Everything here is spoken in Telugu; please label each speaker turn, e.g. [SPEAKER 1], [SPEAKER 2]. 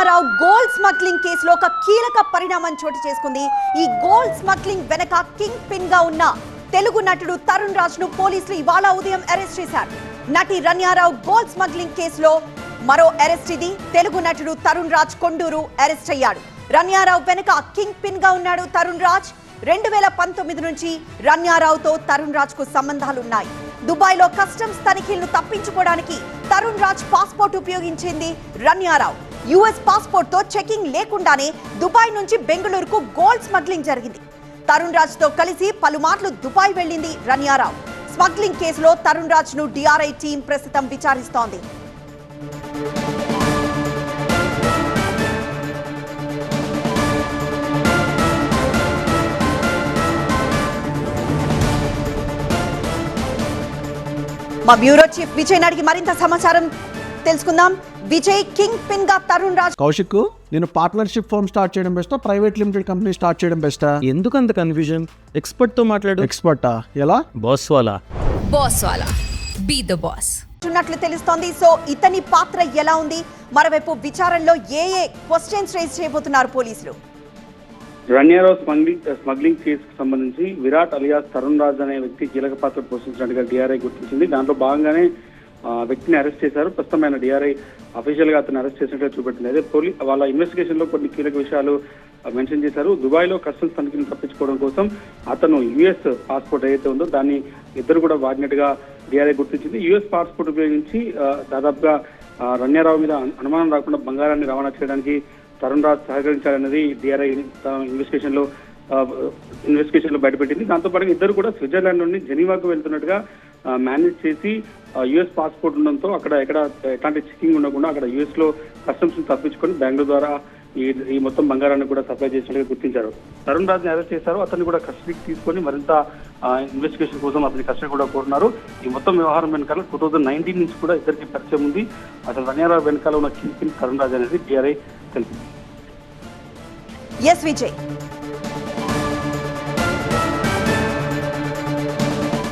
[SPEAKER 1] రన్యారావు గోల్డ్ స్మగ్లింగ్ కేసులో ఒక కీలక పరిణామం చోటు చేసుకుంది. ఈ గోల్డ్ స్మగ్లింగ్ వెనక కింగ్ పిన్ గా ఉన్న తెలుగు నటుడు తరుణ్ రాజ్ ను పోలీసులు ఇవాళ ఉదయం అరెస్ట్ చేశారు. నటి రన్యారావు గోల్డ్ స్మగ్లింగ్ కేసులో మరో అరెస్ట్ ఇది. తెలుగు నటుడు తరుణ్ రాజ్ కొండూరు అరెస్ట్ అయ్యాడు. రన్యారావు వెనక కింగ్ పిన్ గా ఉన్నాడు తరుణ్ రాజ్. 2019 నుంచి రన్యారావుతో తరుణ్ రాజ్ కు సంబంధాలున్నాయి. దుబాయ్ లో కస్టమ్స్ తనిఖీలను తప్పించుకోవడానికి తరుణ్ రాజ్ పాస్పోర్ట్ ఉపయోగించింది రన్యారావు. యుఎస్ పాస్పోర్ట్ తో చెకింగ్ లేకుండానే దుబాయ్ నుంచి బెంగళూరుకు గోల్డ్ స్మగ్లింగ్ జరిగింది. తరుణ్ రాజ్ తో కలిసి పలుమార్లు దుబాయ్ వెళ్లింది రన్యారావు. స్మగ్లింగ్ కేసులో తరుణ్ రాజ్ ను డిఆర్ఐ టీం ప్రస్తుతం విచారిస్తోంది. మా బ్యూరో చీఫ్ విజయ్ అడిగి మరింత సమాచారం తెలుసుకుందాం. విజయ్, కింగ్ పిన్ గా తరుణ్ రాజ్.
[SPEAKER 2] కౌశిక్, నేను పార్ట్నర్షిప్ ఫర్మ్ స్టార్ట్ చేయడం బెస్టా, ప్రైవేట్ లిమిటెడ్ కంపెనీ స్టార్ట్ చేయడం బెస్టా?
[SPEAKER 3] ఎందుకు అంత కన్ఫ్యూజన్? ఎక్స్పర్ట్ తో మాట్లాడు.
[SPEAKER 2] ఎక్స్పర్టా? ఎలా?
[SPEAKER 3] బాస్ వాలా
[SPEAKER 4] బీ ద బాస్
[SPEAKER 1] ఉన్నట్లు తెలుస్తోంది. సో ఇతని పాత్ర ఎలా ఉంది? మరోవైపు విచారణలో ఏ క్వశ్చన్స్ రేజ్ చేయబోతున్నారు పోలీసులు?
[SPEAKER 5] రన్యారావు స్మగ్లింగ్ కేసుకు సంబంధించి విరాట్ అలియాస్ తరుణ్ రాజ్ అనే వ్యక్తి కీలక పాత్ర పోషించినట్టుగా డిఆర్ఐ గుర్తించింది. దాంట్లో భాగంగానే వ్యక్తిని అరెస్ట్ చేశారు. ప్రస్తుతం ఆయన డిఆర్ఐ అఫీషియల్ గా అతను అరెస్ట్ చేసినట్టుగా చూపెట్టింది. అయితే వాళ్ళ ఇన్వెస్టిగేషన్ లో కొన్ని కీలక విషయాలు మెన్షన్ చేశారు. దుబాయ్ లో కస్టమ్స్ తనిఖీని తప్పించుకోవడం కోసం అతను యుఎస్ పాస్పోర్ట్ ఏదైతే ఉందో దాన్ని ఇద్దరు కూడా వాడినట్టుగా డిఆర్ఐ గుర్తించింది. యుఎస్ పాస్పోర్ట్ ఉపయోగించి దాదాపుగా రన్యారావు మీద అనుమానం రాకుండా బంగారాన్ని రవాణా చేయడానికి తరుణ్ రాజ్ సహకరించాలన్నది డిఆర్ఐ ఇన్వెస్టిగేషన్ లో బయటపెట్టింది. దాంతో పాటు ఇద్దరు కూడా స్విట్జర్లాండ్ నుండి జెనీవాకు వెళ్తున్నట్టుగా మేనేజ్ చేసి యుఎస్ పాస్పోర్ట్ ఉండడంతో అక్కడ ఎట్లాంటి చెకింగ్ ఉండకుండా అక్కడ యుఎస్ లో కస్టమ్స్ తప్పించుకొని బెంగళూరు ద్వారా ఈ మొత్తం బంగారాన్ని కూడా సప్లై చేసినట్టుగా గుర్తించారు. తరుణ్ రాజ్ ని అరెస్ట్ చేశారు. అతన్ని కూడా కస్టడీకి తీసుకొని మరింత ఇన్వెస్టిగేషన్ కోసం అతని కస్టడీ కూడా కోరుతున్నారు. ఈ మొత్తం వ్యవహారం వెనకాల 2019 నుంచి కూడా ఇద్దరికి పరిచయం ఉంది. అసలు రన్యారావు వెనకాల ఉన్న కింగ్ పిన్ తరుణ్ రాజ్ అనేది డిఆర్ఐ తెలిపింది.
[SPEAKER 1] ఎస్ విజయ్.